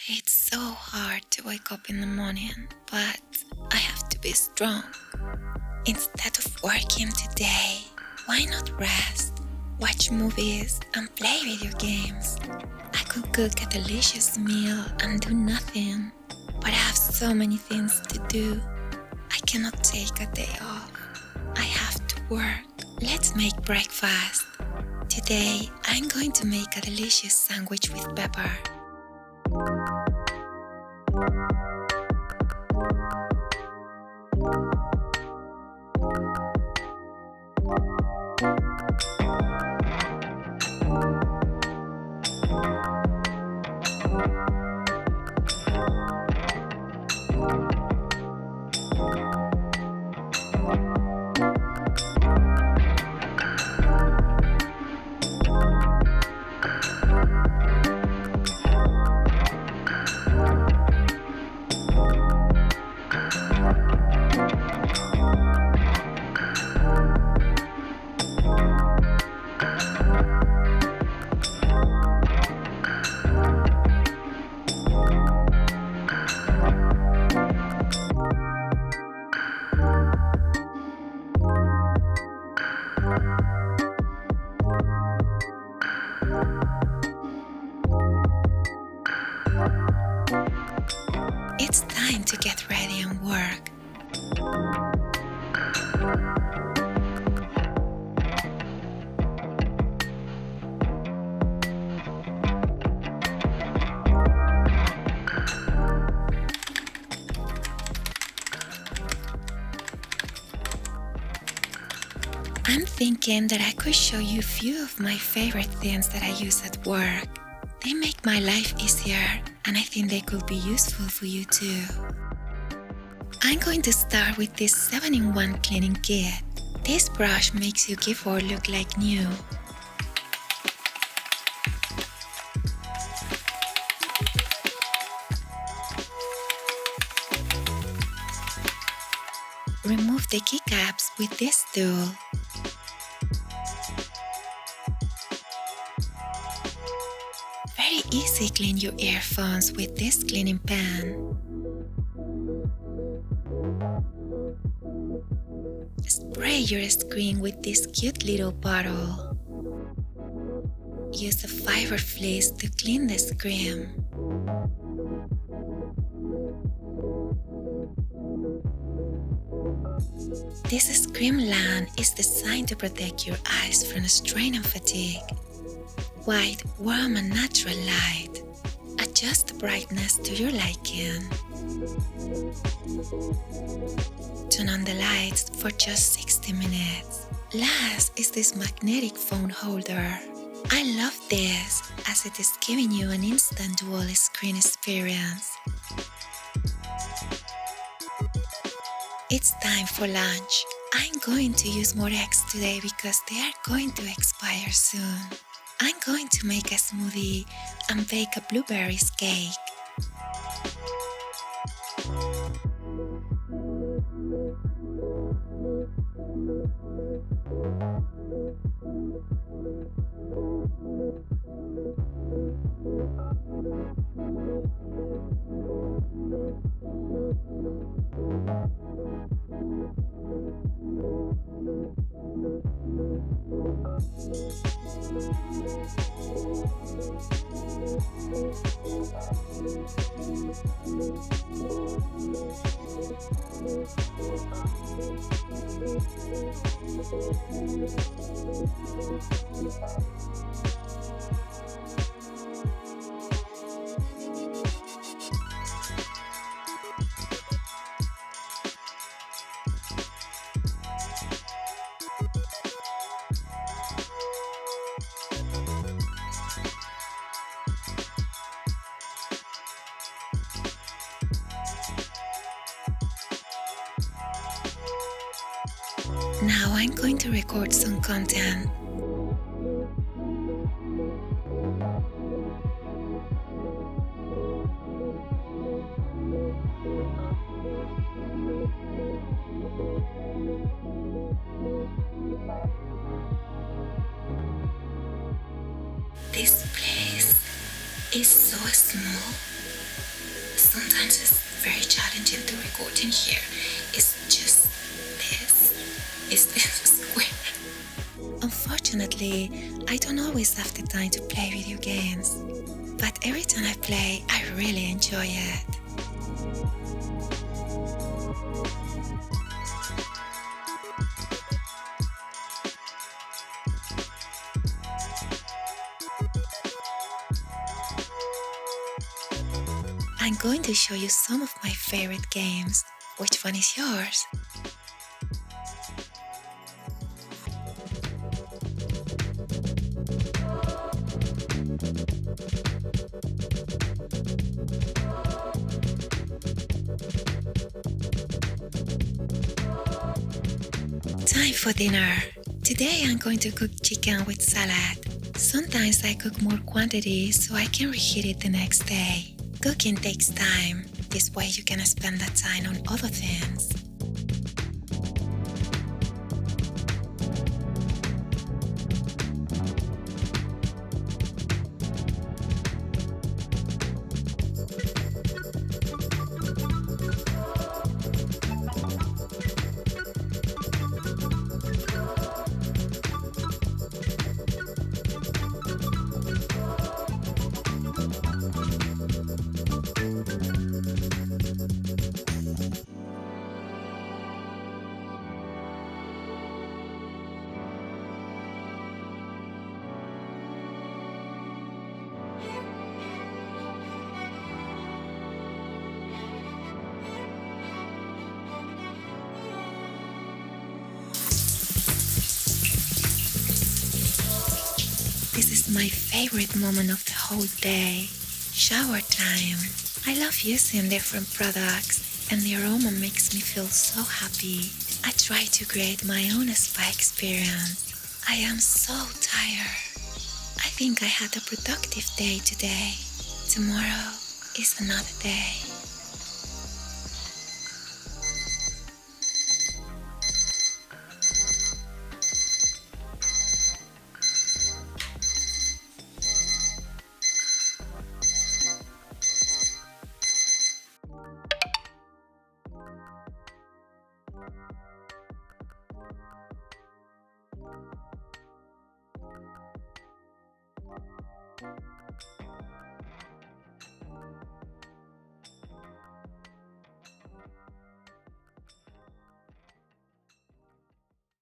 It's so hard to wake up in the morning, but I have to be strong. Instead of working today, why not rest, watch movies, and play video games? I could cook a delicious meal and do nothing, but I have so many things to do. I cannot take a day off. I have to work. Let's make breakfast. Today, I'm going to make a delicious sandwich with pepper. It's time to get ready and work. I'm thinking that I could show you a few of my favorite things that I use at work. They make my life easier, and I think they could be useful for you too. I'm going to start with this 7-in-1 cleaning kit. This brush makes your keyboard look like new. Remove the keycaps with this tool. Very easy clean your earphones with this cleaning pen. Spray your screen with this cute little bottle. Use a fiber fleece to clean the screen. This screen lamp is designed to protect your eyes from strain and fatigue. White, warm and natural light. Adjust the brightness to your liking. Turn on the lights for just 60 minutes. Last is this magnetic phone holder. I love this as it is giving you an instant dual screen experience. It's time for lunch. I'm going to use more eggs today because they are going to expire soon. I'm going to make a smoothie and bake a blueberries cake. Now I'm going to record some content. This place is so small Sometimes it's very challenging to record in here. It's just this. Is this square? Unfortunately, I don't always have the time to play video games. But every time I play, I really enjoy it. I'm going to show you some of my favorite games. Which one is yours? Time for dinner. Today I'm going to cook chicken with salad. Sometimes I cook more quantity so I can reheat it the next day. Cooking takes time. This way you can spend that time on other things. This is my favorite moment of the whole day. Shower time. I love using different products and the aroma makes me feel so happy. I try to create my own spa experience. I am so tired. I think I had a productive day today. Tomorrow is another day.